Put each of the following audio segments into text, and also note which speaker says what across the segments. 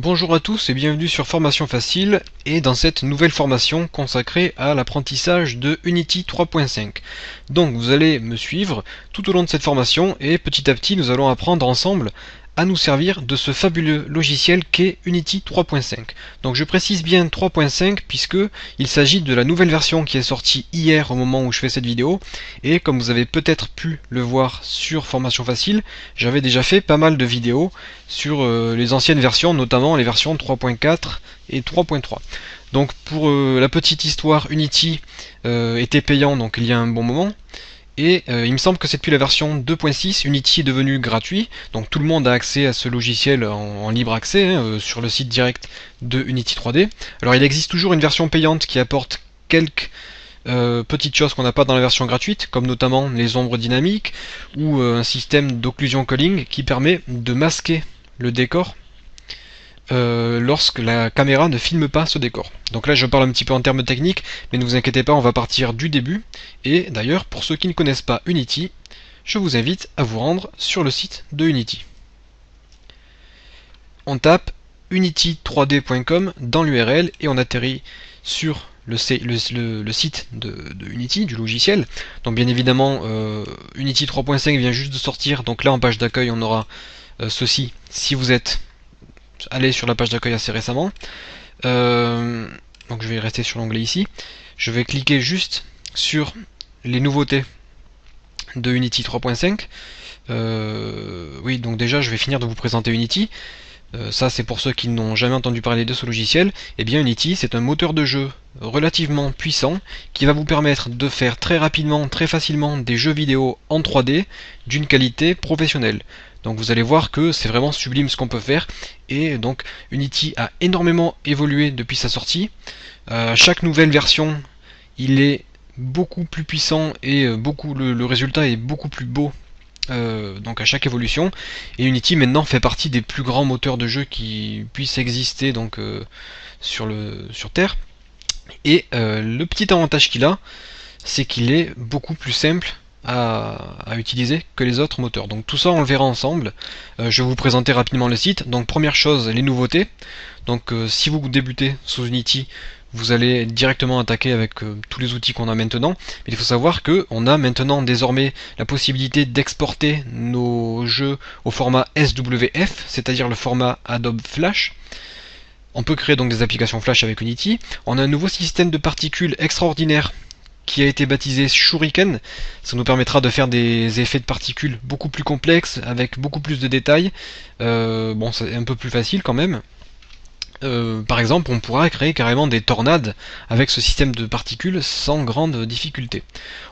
Speaker 1: Bonjour à tous et bienvenue sur Formation Facile et dans cette nouvelle formation consacrée à l'apprentissage de Unity 3.5. Donc vous allez me suivre tout au long de cette formation et petit à petit nous allons apprendre ensemble à nous servir de ce fabuleux logiciel qu'est Unity 3.5. Donc je précise bien 3.5 puisque il s'agit de la nouvelle version qui est sortie hier au moment où je fais cette vidéo, et comme vous avez peut-être pu le voir sur Formation Facile, j'avais déjà fait pas mal de vidéos sur les anciennes versions, notamment les versions 3.4 et 3.3. Donc pour la petite histoire, Unity était payant donc il y a un bon moment. Et il me semble que c'est depuis la version 2.6, Unity est devenu gratuit, donc tout le monde a accès à ce logiciel en libre accès sur le site direct de Unity 3D. Alors il existe toujours une version payante qui apporte quelques petites choses qu'on n'a pas dans la version gratuite, comme notamment les ombres dynamiques ou un système d'occlusion culling qui permet de masquer le décor lorsque la caméra ne filme pas ce décor. Donc là je parle un petit peu en termes techniques, mais ne vous inquiétez pas, on va partir du début. Et d'ailleurs, pour ceux qui ne connaissent pas Unity, je vous invite à vous rendre sur le site de Unity. On tape unity3d.com dans l'URL et on atterrit sur le site de Unity, du logiciel. Donc bien évidemment, Unity 3.5 vient juste de sortir, donc là en page d'accueil on aura ceci si vous êtes allé sur la page d'accueil assez récemment. Donc je vais rester sur l'onglet ici. Je vais cliquer juste sur les nouveautés de Unity 3.5. Oui, donc déjà je vais finir de vous présenter Unity. Ça c'est pour ceux qui n'ont jamais entendu parler de ce logiciel. Eh bien Unity, c'est un moteur de jeu relativement puissant qui va vous permettre de faire très rapidement, très facilement des jeux vidéo en 3D d'une qualité professionnelle. Donc vous allez voir que c'est vraiment sublime ce qu'on peut faire. Et donc Unity a énormément évolué depuis sa sortie. Chaque nouvelle version, il est beaucoup plus puissant et le résultat est beaucoup plus beau. Donc à chaque évolution, et Unity maintenant fait partie des plus grands moteurs de jeu qui puissent exister donc sur Terre. Et le petit avantage qu'il a, c'est qu'il est beaucoup plus simple à utiliser que les autres moteurs. Donc tout ça on le verra ensemble. Je vais vous présenter rapidement le site. Donc première chose, les nouveautés. Donc si vous débutez sous Unity, vous allez directement attaquer avec tous les outils qu'on a maintenant. Mais il faut savoir qu'on a maintenant désormais la possibilité d'exporter nos jeux au format SWF, c'est-à-dire le format Adobe Flash. On peut créer donc des applications Flash avec Unity. On a un nouveau système de particules extraordinaire qui a été baptisé Shuriken. Ça nous permettra de faire des effets de particules beaucoup plus complexes, avec beaucoup plus de détails. Bon, c'est un peu plus facile quand même. Par exemple, on pourra créer carrément des tornades avec ce système de particules sans grande difficulté.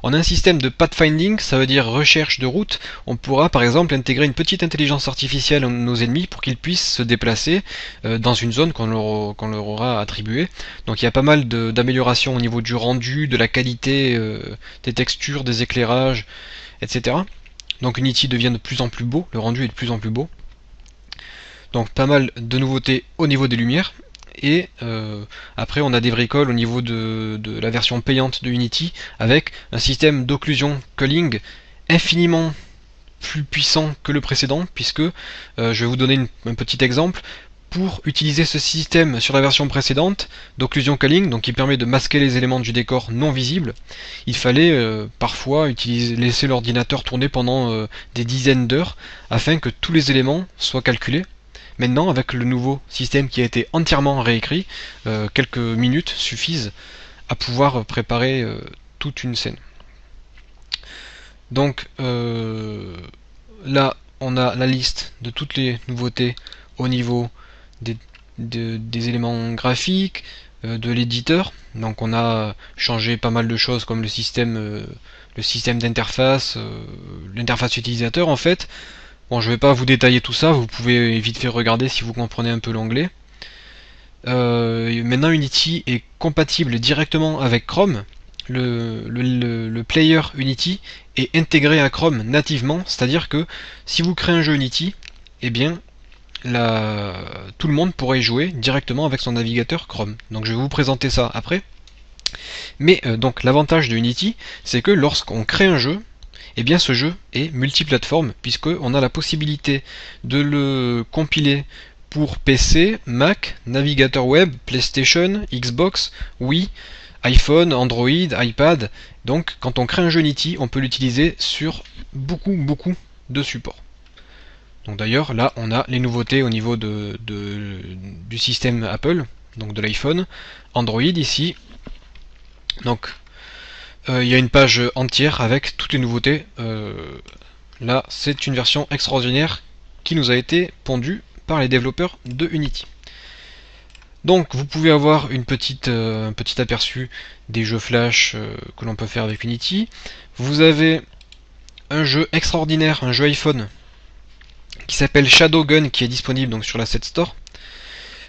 Speaker 1: On a un système de pathfinding, ça veut dire recherche de route. On pourra par exemple intégrer une petite intelligence artificielle à nos ennemis pour qu'ils puissent se déplacer dans une zone qu'on leur aura attribuée. Donc il y a pas mal d'améliorations au niveau du rendu, de la qualité des textures, des éclairages, etc. Donc Unity devient de plus en plus beau, le rendu est de plus en plus beau. Donc pas mal de nouveautés au niveau des lumières. Et après on a des bricoles au niveau de la version payante de Unity avec un système d'occlusion culling infiniment plus puissant que le précédent, puisque je vais vous donner un petit exemple. Pour utiliser ce système sur la version précédente d'occlusion culling, donc qui permet de masquer les éléments du décor non visibles, il fallait parfois laisser l'ordinateur tourner pendant des dizaines d'heures afin que tous les éléments soient calculés. Maintenant, avec le nouveau système qui a été entièrement réécrit, quelques minutes suffisent à pouvoir préparer toute une scène. Donc là, on a la liste de toutes les nouveautés au niveau des éléments graphiques, de l'éditeur. Donc on a changé pas mal de choses comme le système d'interface, l'interface utilisateur en fait. Bon, je vais pas vous détailler tout ça, vous pouvez vite fait regarder si vous comprenez un peu l'anglais. Maintenant Unity est compatible directement avec Chrome. Le player Unity est intégré à Chrome nativement, c'est-à-dire que si vous créez un jeu Unity, eh bien tout le monde pourrait y jouer directement avec son navigateur Chrome. Donc je vais vous présenter ça après. Mais donc l'avantage de Unity, c'est que lorsqu'on crée un jeu, et bien ce jeu est multiplateforme puisqu'on a la possibilité de le compiler pour PC, Mac, navigateur web, PlayStation, Xbox, Wii, iPhone, Android, iPad. Donc quand on crée un jeu Unity, on peut l'utiliser sur beaucoup de supports. Donc d'ailleurs là on a les nouveautés au niveau du système Apple, donc de l'iPhone, Android ici. Donc il y a une page entière avec toutes les nouveautés. Là c'est une version extraordinaire qui nous a été pondue par les développeurs de Unity. Donc vous pouvez avoir un petit aperçu des jeux Flash que l'on peut faire avec Unity. Vous avez un jeu extraordinaire, un jeu iPhone qui s'appelle Shadowgun, qui est disponible donc sur l'Asset Store.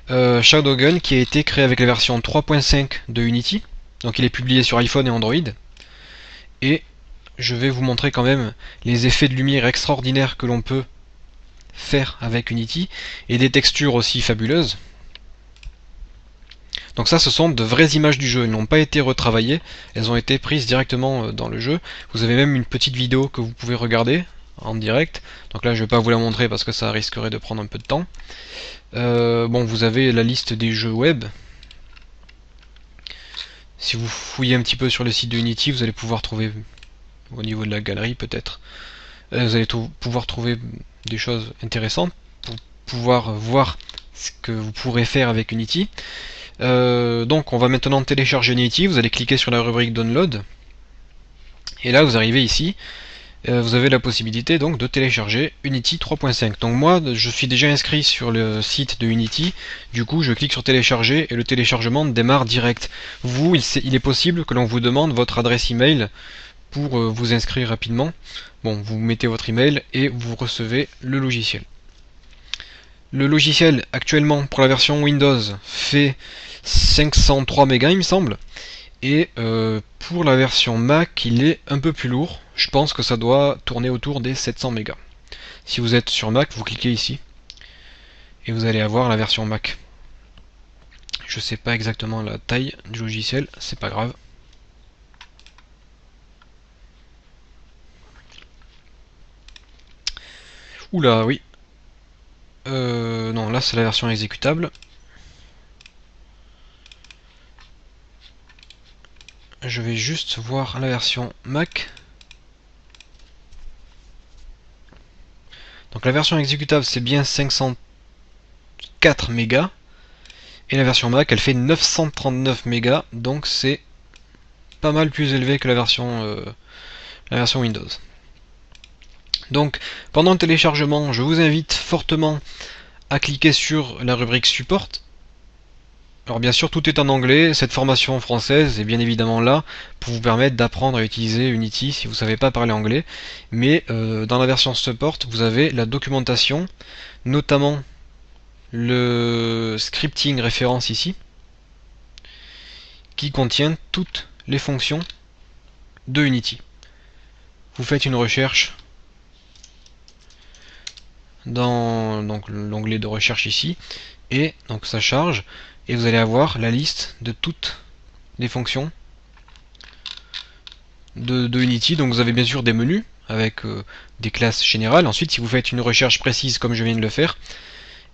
Speaker 1: Shadowgun qui a été créé avec la version 3.5 de Unity. Donc il est publié sur iPhone et Android. Et je vais vous montrer quand même les effets de lumière extraordinaires que l'on peut faire avec Unity et des textures aussi fabuleuses. Donc ça, ce sont de vraies images du jeu, elles n'ont pas été retravaillées, elles ont été prises directement dans le jeu. Vous avez même une petite vidéo que vous pouvez regarder en direct. Donc là, je vais pas vous la montrer parce que ça risquerait de prendre un peu de temps. Bon, vous avez la liste des jeux web. Si vous fouillez un petit peu sur le site de Unity, vous allez pouvoir trouver, au niveau de la galerie peut-être, vous allez pouvoir trouver des choses intéressantes pour pouvoir voir ce que vous pourrez faire avec Unity. Donc on va maintenant télécharger Unity, vous allez cliquer sur la rubrique Download, et là vous arrivez ici, vous avez la possibilité donc de télécharger Unity 3.5. Donc moi je suis déjà inscrit sur le site de Unity, du coup je clique sur télécharger et le téléchargement démarre direct. Vous, il est possible que l'on vous demande votre adresse email pour vous inscrire rapidement. Bon, vous mettez votre email et vous recevez le logiciel. Le logiciel actuellement pour la version Windows fait 503 mégas il me semble, et pour la version Mac il est un peu plus lourd, je pense que ça doit tourner autour des 700 mégas. Si vous êtes sur Mac, vous cliquez ici et vous allez avoir la version Mac. Je sais pas exactement la taille du logiciel, c'est pas grave. Oula, oui. Non, là c'est la version exécutable. Je vais juste voir la version Mac. Donc la version exécutable c'est bien 504 mégas. Et la version Mac elle fait 939 mégas. Donc c'est pas mal plus élevé que la version Windows. Donc pendant le téléchargement, je vous invite fortement à cliquer sur la rubrique Support. Alors bien sûr tout est en anglais, cette formation française est bien évidemment là pour vous permettre d'apprendre à utiliser Unity si vous ne savez pas parler anglais, mais dans la version Support vous avez la documentation, notamment le scripting référence ici, qui contient toutes les fonctions de Unity. Vous faites une recherche dans l'onglet de recherche ici, et donc ça charge, et vous allez avoir la liste de toutes les fonctions de Unity. Donc vous avez bien sûr des menus avec des classes générales. Ensuite, si vous faites une recherche précise comme je viens de le faire,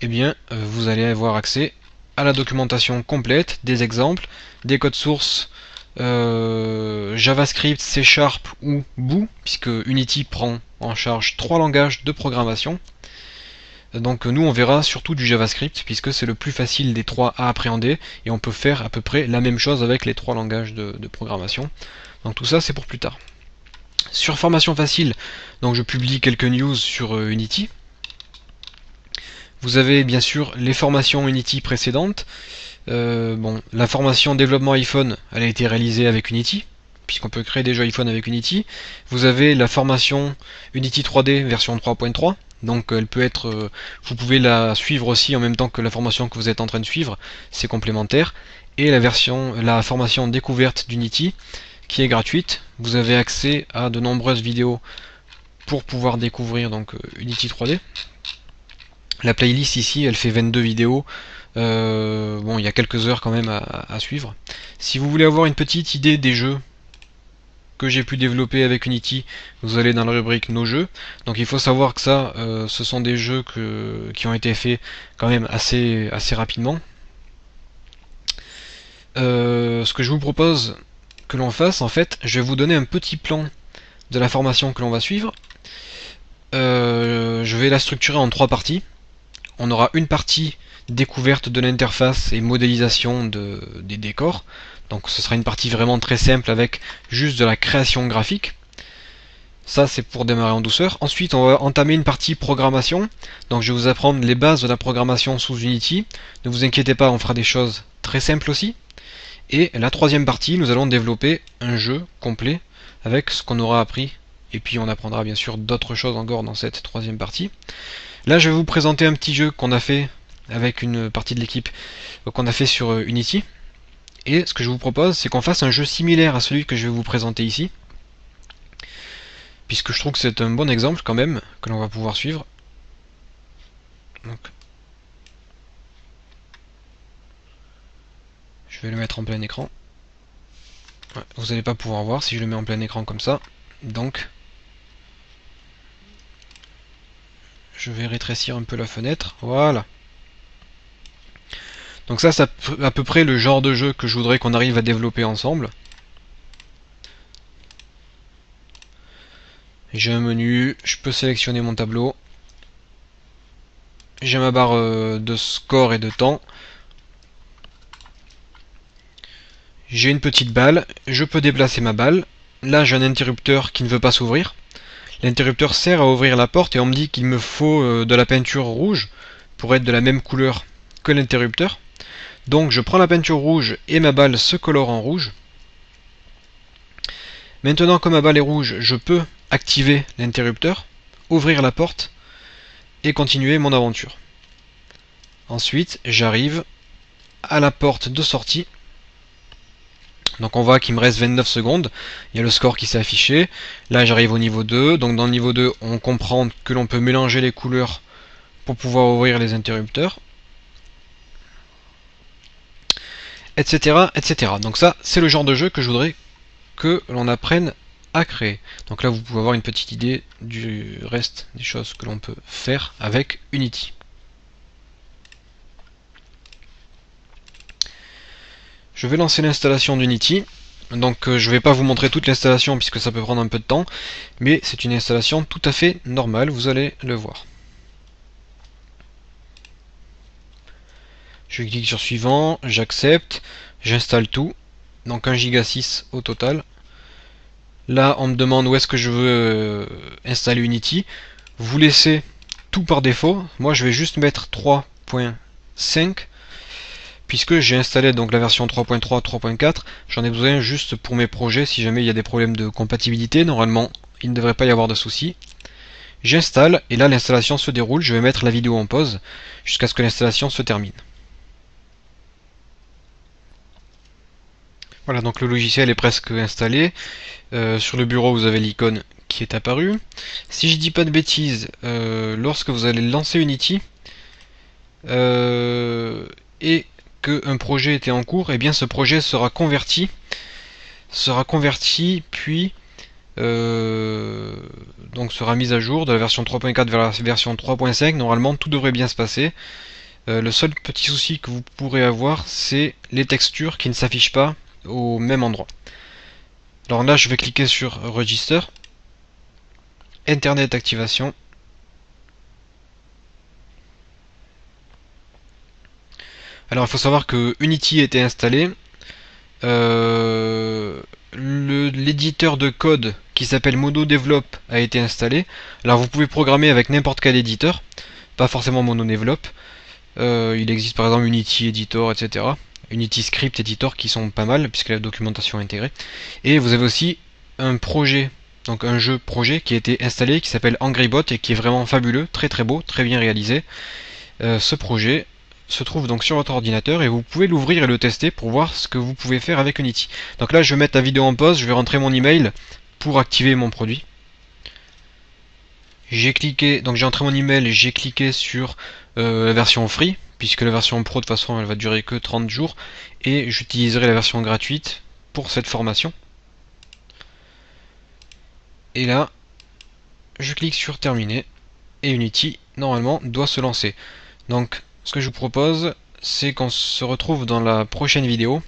Speaker 1: eh bien vous allez avoir accès à la documentation complète, des exemples, des codes sources JavaScript, C# ou Boo, puisque Unity prend en charge 3 langages de programmation. Donc nous on verra surtout du JavaScript puisque c'est le plus facile des 3 à appréhender et on peut faire à peu près la même chose avec les 3 langages de programmation. Donc tout ça c'est pour plus tard. Sur formation facile, donc je publie quelques news sur Unity. Vous avez bien sûr les formations Unity précédentes. Bon, la formation développement iPhone elle a été réalisée avec Unity, puisqu'on peut créer des jeux iPhone avec Unity. Vous avez la formation Unity 3D version 3.3. Donc elle peut être, vous pouvez la suivre aussi en même temps que la formation que vous êtes en train de suivre, c'est complémentaire. Et la formation découverte d'Unity, qui est gratuite. Vous avez accès à de nombreuses vidéos pour pouvoir découvrir donc Unity 3D. La playlist ici, elle fait 22 vidéos. Bon, il y a quelques heures quand même à suivre. Si vous voulez avoir une petite idée des jeux que j'ai pu développer avec Unity, vous allez dans la rubrique nos jeux. Donc il faut savoir que ça, ce sont des jeux qui ont été faits quand même assez rapidement. Ce que je vous propose que l'on fasse, en fait, je vais vous donner un petit plan de la formation que l'on va suivre. Je vais la structurer en 3 parties. On aura une partie découverte de l'interface et modélisation des décors. Donc ce sera une partie vraiment très simple avec juste de la création graphique. Ça c'est pour démarrer en douceur. Ensuite on va entamer une partie programmation. Donc je vais vous apprendre les bases de la programmation sous Unity. Ne vous inquiétez pas, on fera des choses très simples aussi. Et la troisième partie, nous allons développer un jeu complet avec ce qu'on aura appris. Et puis on apprendra bien sûr d'autres choses encore dans cette troisième partie. Là je vais vous présenter un petit jeu qu'on a fait avec une partie de l'équipe qu'on a fait sur Unity. Et ce que je vous propose, c'est qu'on fasse un jeu similaire à celui que je vais vous présenter ici. Puisque je trouve que c'est un bon exemple quand même, que l'on va pouvoir suivre. Donc, je vais le mettre en plein écran. Ouais, vous n'allez pas pouvoir voir si je le mets en plein écran comme ça. Donc, je vais rétrécir un peu la fenêtre. Voilà. Donc ça, c'est à peu près le genre de jeu que je voudrais qu'on arrive à développer ensemble. J'ai un menu, je peux sélectionner mon tableau. J'ai ma barre de score et de temps. J'ai une petite balle, je peux déplacer ma balle. Là j'ai un interrupteur qui ne veut pas s'ouvrir. L'interrupteur sert à ouvrir la porte et on me dit qu'il me faut de la peinture rouge pour être de la même couleur que l'interrupteur. Donc je prends la peinture rouge et ma balle se colore en rouge. Maintenant que ma balle est rouge, je peux activer l'interrupteur, ouvrir la porte et continuer mon aventure. Ensuite j'arrive à la porte de sortie. Donc on voit qu'il me reste 29 secondes, il y a le score qui s'est affiché. Là j'arrive au niveau 2, donc dans le niveau 2 on comprend que l'on peut mélanger les couleurs pour pouvoir ouvrir les interrupteurs, etc. etc. Donc ça c'est le genre de jeu que je voudrais que l'on apprenne à créer. Donc là vous pouvez avoir une petite idée du reste des choses que l'on peut faire avec Unity. Je vais lancer l'installation d'Unity. Donc je ne vais pas vous montrer toute l'installation puisque ça peut prendre un peu de temps, mais c'est une installation tout à fait normale, vous allez le voir. Je clique sur suivant, j'accepte, j'installe tout, donc 1,6 Go au total. Là on me demande où est-ce que je veux installer Unity. Vous laissez tout par défaut, moi je vais juste mettre 3.5. Puisque j'ai installé donc la version 3.3, 3.4, j'en ai besoin juste pour mes projets si jamais il y a des problèmes de compatibilité. Normalement, il ne devrait pas y avoir de soucis. J'installe et là l'installation se déroule. Je vais mettre la vidéo en pause jusqu'à ce que l'installation se termine. Voilà, donc le logiciel est presque installé. Sur le bureau, vous avez l'icône qui est apparue. Si je dis pas de bêtises, lorsque vous allez lancer Unity et qu'un projet était en cours, et bien ce projet sera converti puis donc sera mis à jour de la version 3.4 vers la version 3.5. Normalement tout devrait bien se passer. Le seul petit souci que vous pourrez avoir, c'est les textures qui ne s'affichent pas au même endroit. Alors là je vais cliquer sur Register, Internet Activation. Alors il faut savoir que Unity était installé, l'éditeur de code qui s'appelle MonoDevelop a été installé. Alors vous pouvez programmer avec n'importe quel éditeur, pas forcément MonoDevelop. Il existe par exemple Unity Editor, etc. Unity Script Editor qui sont pas mal puisque la documentation est intégrée. Et vous avez aussi un projet, donc un jeu projet qui a été installé qui s'appelle Angrybot et qui est vraiment fabuleux, très très beau, très bien réalisé. Ce projet se trouve donc sur votre ordinateur et vous pouvez l'ouvrir et le tester pour voir ce que vous pouvez faire avec Unity. Donc là je vais mettre la vidéo en pause, je vais rentrer mon email pour activer mon produit. J'ai cliqué, donc j'ai entré mon email et j'ai cliqué sur la version free, puisque la version pro de toute façon elle va durer que 30 jours et j'utiliserai la version gratuite pour cette formation. Et là, je clique sur terminer et Unity normalement doit se lancer. Donc ce que je vous propose, c'est qu'on se retrouve dans la prochaine vidéo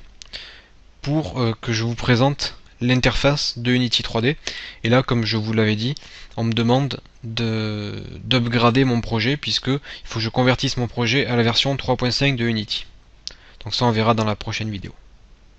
Speaker 1: pour que je vous présente l'interface de Unity 3D. Et là, comme je vous l'avais dit, on me demande d'upgrader mon projet, puisque il faut que je convertisse mon projet à la version 3.5 de Unity. Donc ça, on verra dans la prochaine vidéo.